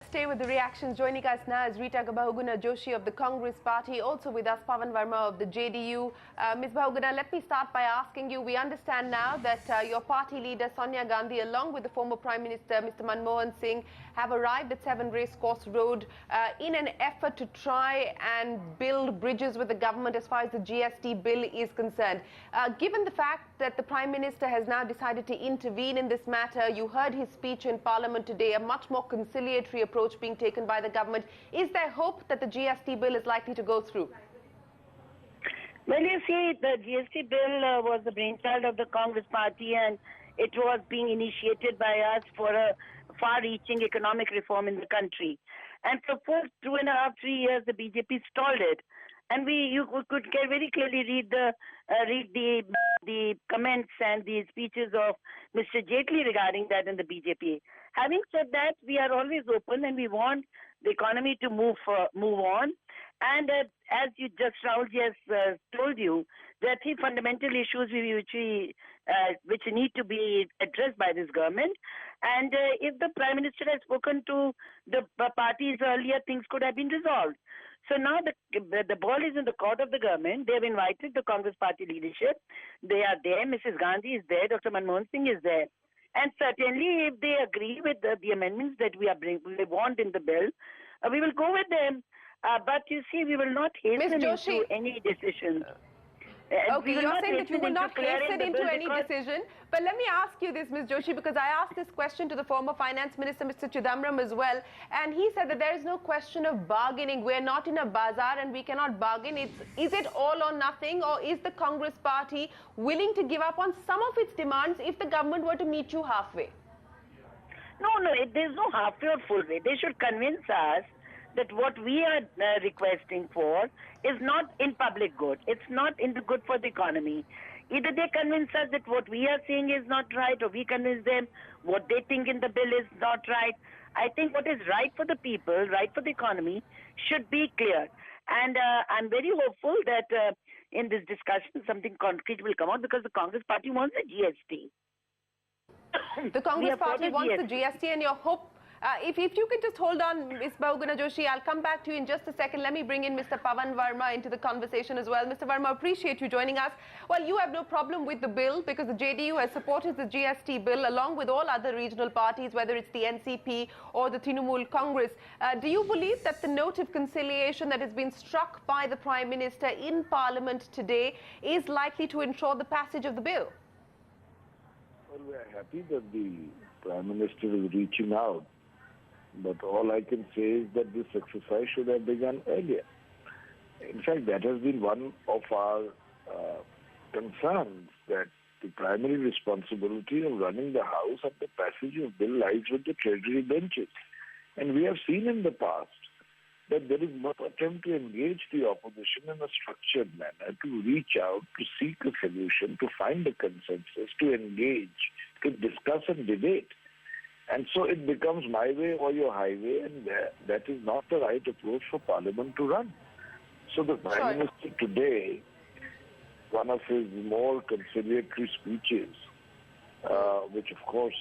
stay with the reactions. Joining us now is Rita Bahuguna Joshi of the Congress Party. Also with us, Pavan Verma of the JDU. Ms. Bahuguna, let me start by asking you, we understand now that your party leader Sonia Gandhi, along with the former Prime Minister Mr. Manmohan Singh, have arrived at 7 Racecourse Road in an effort to try and build bridges with the government as far as the GST bill is concerned. Given the fact that the Prime Minister has now decided to intervene in this matter, you heard his speech in Parliament today, a much more conciliatory approach being taken by the government. Is there hope that the GST bill is likely to go through? Well, you see, the GST bill was the brainchild of the Congress Party, and it was being initiated by us for a far-reaching economic reform in the country. And for 2.5, 3 years, the BJP stalled it. And you could very clearly read the comments and the speeches of Mr. Jaitley regarding that in the BJP. Having said that, we are always open and we want the economy to move on. And as you just Rahulji has told you, there are 3 fundamental issues which need to be addressed by this government. And if the Prime Minister has spoken to the parties earlier, things could have been resolved. So now the ball is in the court of the government. They have invited the Congress Party leadership. They are there. Mrs. Gandhi is there. Dr. Manmohan Singh is there. And certainly, if they agree with the amendments that we want in the bill, we will go with them. But you see, we will not hasten into any decision. Okay, you're saying that you will not hasten into any decision. But let me ask you this, Ms. Joshi, because I asked this question to the former Finance Minister, Mr. Chidambaram, as well. And he said that there is no question of bargaining. We're not in a bazaar and we cannot bargain. Is it all or nothing? Or is the Congress Party willing to give up on some of its demands if the government were to meet you halfway? No, there's no halfway or full way. They should convince us that what we are requesting for is not in public good. It's not in the good for the economy. Either they convince us that what we are saying is not right, or we convince them what they think in the bill is not right. I think what is right for the people, right for the economy, should be clear. And I'm very hopeful that in this discussion something concrete will come out, because the Congress Party wants the GST. The Congress Party wants the GST, and your hope... If you could just hold on, Ms. Bahuguna Joshi, I'll come back to you in just a second. Let me bring in Mr. Pavan Verma into the conversation as well. Mr. Verma, appreciate you joining us. Well, you have no problem with the bill because the JDU has supported the GST bill along with all other regional parties, whether it's the NCP or the Trinamool Congress. Do you believe that the note of conciliation that has been struck by the Prime Minister in Parliament today is likely to ensure the passage of the bill? Well, we are happy that the Prime Minister is reaching out. But all I can say is that this exercise should have begun earlier. In fact, that has been one of our concerns, that the primary responsibility of running the House and the passage of bill lies with the Treasury benches. And we have seen in the past that there is no attempt to engage the opposition in a structured manner, to reach out, to seek a solution, to find a consensus, to engage, to discuss and debate. And so it becomes my way or your highway, and that is not the right approach for Parliament to run. So the Prime Minister today, one of his more conciliatory speeches, which of course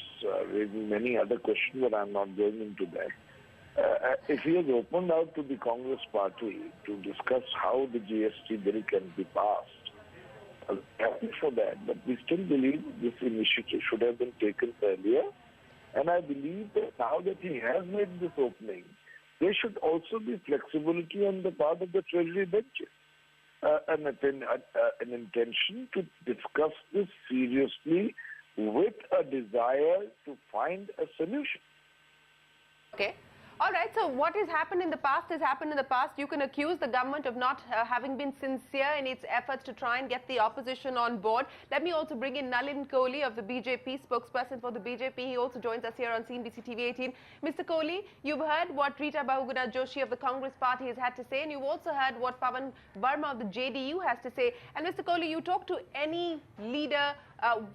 raises many other questions, but I'm not going into that. If he has opened out to the Congress Party to discuss how the GST bill can be passed, I'm happy for that, but we still believe this initiative should have been taken earlier. And I believe that now that he has made this opening, there should also be flexibility on the part of the Treasury benches. An intention to discuss this seriously with a desire to find a solution. Okay. All right, so what has happened in the past has happened in the past. You can accuse the government of not having been sincere in its efforts to try and get the opposition on board. Let me also bring in Nalin Kohli of the BJP, spokesperson for the BJP. He also joins us here on CNBC TV 18. Mr. Kohli, you've heard what Rita Bahuguna Joshi of the Congress Party has had to say, and you've also heard what Pavan Verma of the JDU has to say. And Mr. Kohli, you talk to any leader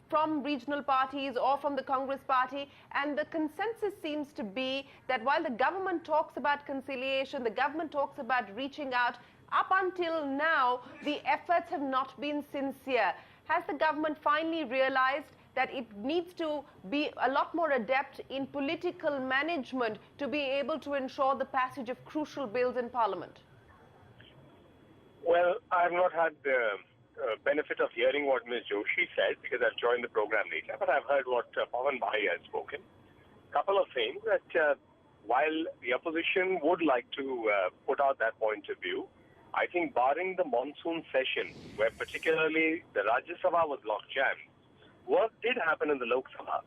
from regional parties or from the Congress Party, and the consensus seems to be that while the government talks about conciliation, the government talks about reaching out, up until now, the efforts have not been sincere. Has the government finally realized that it needs to be a lot more adept in political management to be able to ensure the passage of crucial bills in Parliament? Well, I have not had the benefit of hearing what Ms. Joshi said because I've joined the program later, but I've heard what Pawan Bhai has spoken. Couple of things that while the opposition would like to put out that point of view, I think barring the monsoon session, where particularly the Rajya Sabha was locked jam, work did happen in the Lok Sabha.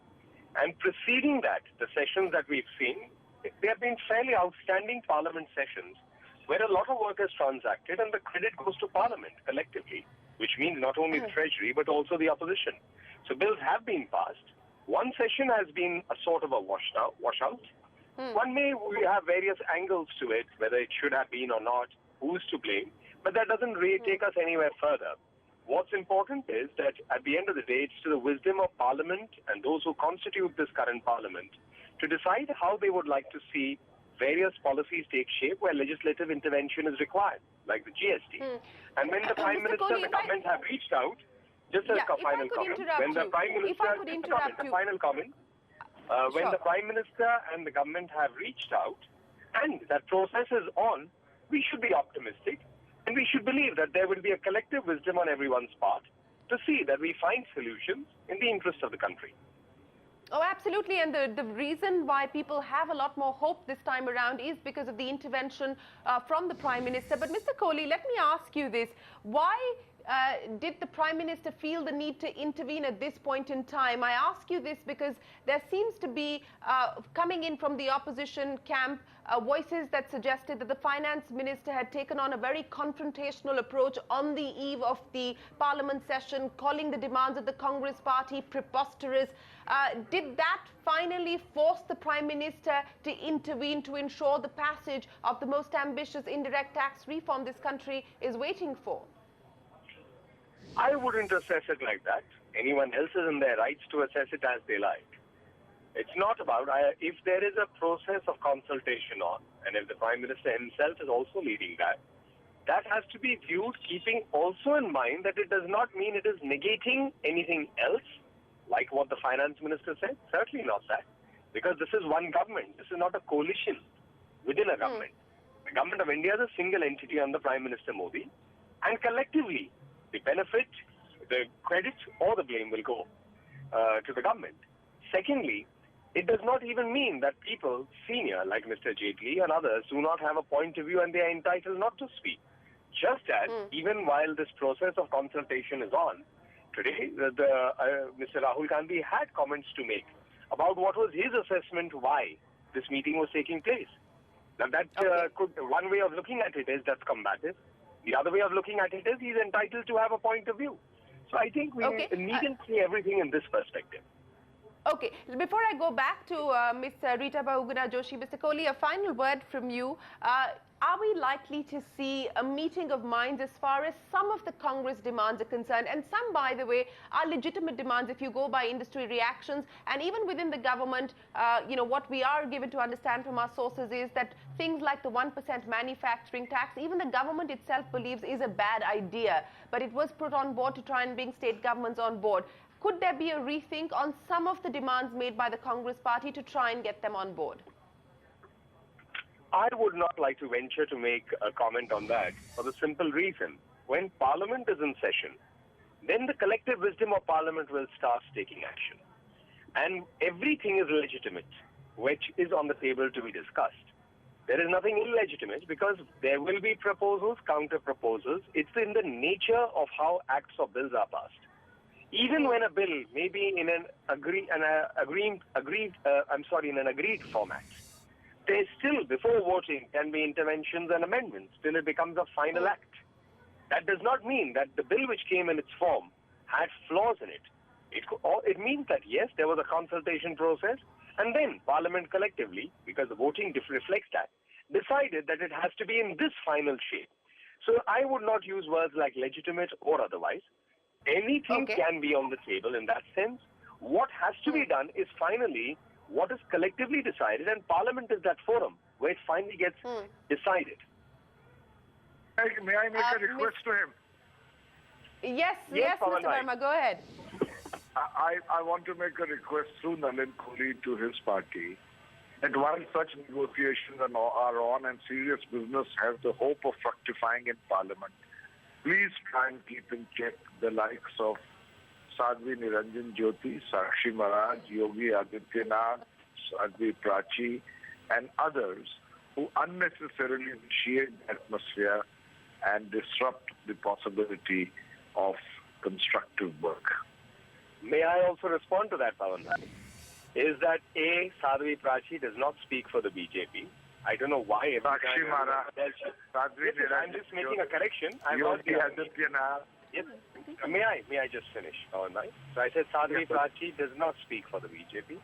And preceding that, the sessions that we've seen, they have been fairly outstanding parliament sessions where a lot of work is transacted and the credit goes to Parliament collectively, which means not only the Treasury but also the opposition. So bills have been passed. One session has been a sort of a washout. One may have various angles to it, whether it should have been or not, who's to blame, but that doesn't really take us anywhere further. What's important is that at the end of the day, it's to the wisdom of Parliament and those who constitute this current Parliament to decide how they would like to see various policies take shape where legislative intervention is required, like the GST. And when the Prime Minister and the government have reached out, just as a final comment, when the Prime Minister, final comment, when the Prime Minister and the government have reached out and that process is on, we should be optimistic and we should believe that there will be a collective wisdom on everyone's part to see that we find solutions in the interest of the country. Oh, absolutely. And the reason why people have a lot more hope this time around is because of the intervention from the Prime Minister. But Mr. Kohli, let me ask you this. Why did the Prime Minister feel the need to intervene at this point in time? I ask you this because there seems to be coming in from the opposition camp voices that suggested that the Finance Minister had taken on a very confrontational approach on the eve of the Parliament session, calling the demands of the Congress Party preposterous. Did that finally force the Prime Minister to intervene to ensure the passage of the most ambitious indirect tax reform this country is waiting for? I wouldn't assess it like that. Anyone else is in their rights to assess it as they like. It's not about, if there is a process of consultation on, and if the Prime Minister himself is also leading that, that has to be viewed keeping also in mind that it does not mean it is negating anything else, like what the Finance Minister said. Certainly not that. Because this is one government. This is not a coalition within a government. The Government of India is a single entity under Prime Minister Modi, and collectively, the benefit, the credit or the blame will go to the government. Secondly, it does not even mean that people senior like Mr. Jaitley and others do not have a point of view and they are entitled not to speak. Just as even while this process of consultation is on, today Mr. Rahul Gandhi had comments to make about what was his assessment why this meeting was taking place. Now that one way of looking at it is that's combative. The other way of looking at it is he's entitled to have a point of view. So I think we needn't see everything in this perspective. Okay, before I go back to Ms. Rita Bahuguna Joshi, Mr. Kohli, a final word from you. Are we likely to see a meeting of minds as far as some of the Congress demands are concerned? And some, by the way, are legitimate demands if you go by industry reactions. And even within the government, what we are given to understand from our sources is that things like the 1% manufacturing tax, even the government itself believes is a bad idea. But it was put on board to try and bring state governments on board. Could there be a rethink on some of the demands made by the Congress party to try and get them on board? I would not like to venture to make a comment on that for the simple reason. When Parliament is in session, then the collective wisdom of Parliament will start taking action. And everything is legitimate, which is on the table to be discussed. There is nothing illegitimate because there will be proposals, counter-proposals. It's in the nature of how acts or bills are passed. Even when a bill may be in an agreed format, there still, before voting, can be interventions and amendments till it becomes a final act. That does not mean that the bill which came in its form had flaws in it. It means that, yes, there was a consultation process, and then Parliament collectively, because the voting reflects that, decided that it has to be in this final shape. So I would not use words like legitimate or otherwise. Anything can be on the table in that sense. What has to be done is finally what is collectively decided, and Parliament is that forum where it finally gets decided. May I make a request to him? Yes, Mr. Verma, go ahead. I want to make a request through Nalin Kohli to his party that while such negotiations are on and serious business has the hope of fructifying in Parliament, please try and keep in check the likes of Sadhvi Niranjan Jyoti, Sakshi Maharaj, Yogi Adityanath, Sadhvi Prachi, and others who unnecessarily initiate the atmosphere and disrupt the possibility of constructive work. May I also respond to that, Pawan Bhai? Is that A, Sadhvi Prachi does not speak for the BJP. I don't know why every Sakshi time Maharaj, Sadhvi Listen, I'm Niranjan just making a correction. I'm Yogi not Adityanath. Yes. May I just finish, Pawan Bhai? So I said Sadhvi Prachi does not speak for the BJP.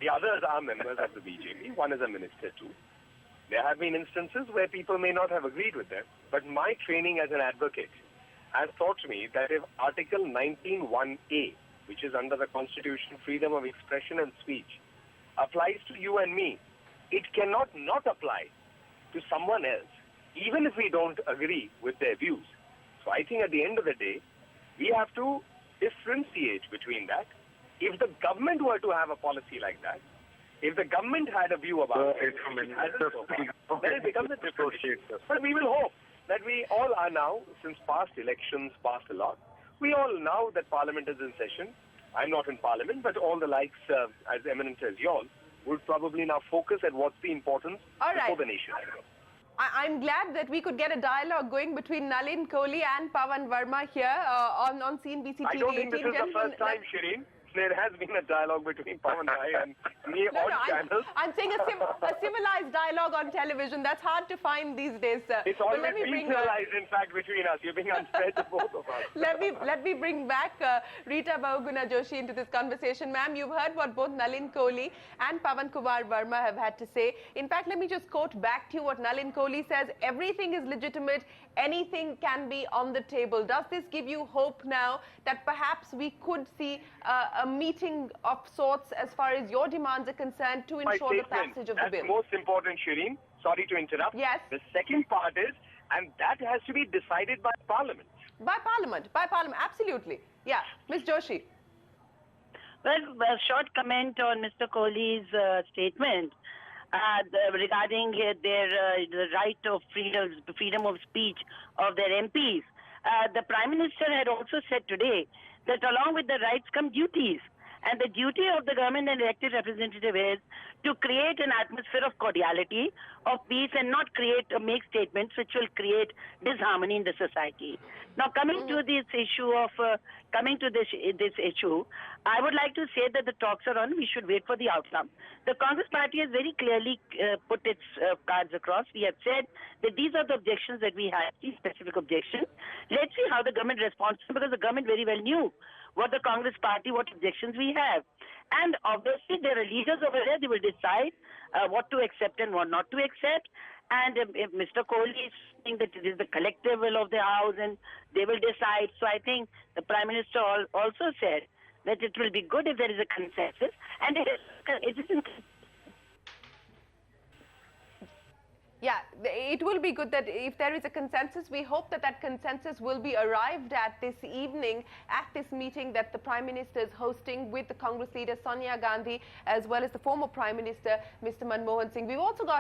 The others are members of the BJP. One is a minister too. There have been instances where people may not have agreed with them, but my training as an advocate has taught me that if Article 19(1)(a), which is under the Constitution, freedom of expression and speech, applies to you and me, it cannot not apply to someone else, even if we don't agree with their views. So I think at the end of the day, we have to differentiate between that. If the government were to have a policy like that, if the government had a view about it, then it becomes a different issue. But we will hope that we all are now, since past elections passed a lot, we all know that Parliament is in session. I'm not in Parliament, but all the likes, as eminent as y'all, would probably now focus at what's the importance for the nation. I'm glad that we could get a dialogue going between Nalin Kohli and Pawan Verma here on CNBC TV. I don't think this 18. is the first time, Shireen. There has been a dialogue between Pawan Bhai and me on channels. I'm saying a civilized dialogue on television. That's hard to find these days, sir. It's always been civilized, in fact, between us. You're being unfair to both of us. Let me bring back Rita Bahuguna Joshi into this conversation. Ma'am, you've heard what both Nalin Kohli and Pawan Kumar Verma have had to say. In fact, let me just quote back to you what Nalin Kohli says. Everything is legitimate. Anything can be on the table. Does this give you hope now that perhaps we could see a meeting of sorts as far as your demands are concerned to ensure the passage of the bill? That's most important, Shireen. Sorry to interrupt. Yes. The second part is, and that has to be decided by Parliament. By Parliament, absolutely. Yeah, Ms. Joshi. Well, a short comment on Mr. Kohli's statement regarding their the right of freedom of speech of their MPs. The Prime Minister had also said today that along with the rights come duties. And the duty of the government and elected representative is to create an atmosphere of cordiality, of peace, and not make statements which will create disharmony in the society. Now, coming to this issue, I would like to say that the talks are on. We should wait for the outcome. The Congress Party has very clearly put its cards across. We have said that these are the objections that we have, these specific objections. Let's see how the government responds, because the government very well knew what the Congress Party, what objections we have. And obviously there are leaders over there, they will decide what to accept and what not to accept. And if Mr. Kohli is saying that it is the collective will of the House and they will decide. So I think the Prime Minister also said that it will be good if there is a consensus. And it is Yeah, it will be good that if there is a consensus, we hope that that consensus will be arrived at this evening at this meeting that the Prime Minister is hosting with the Congress leader Sonia Gandhi as well as the former Prime Minister, Mr. Manmohan Singh. We've also got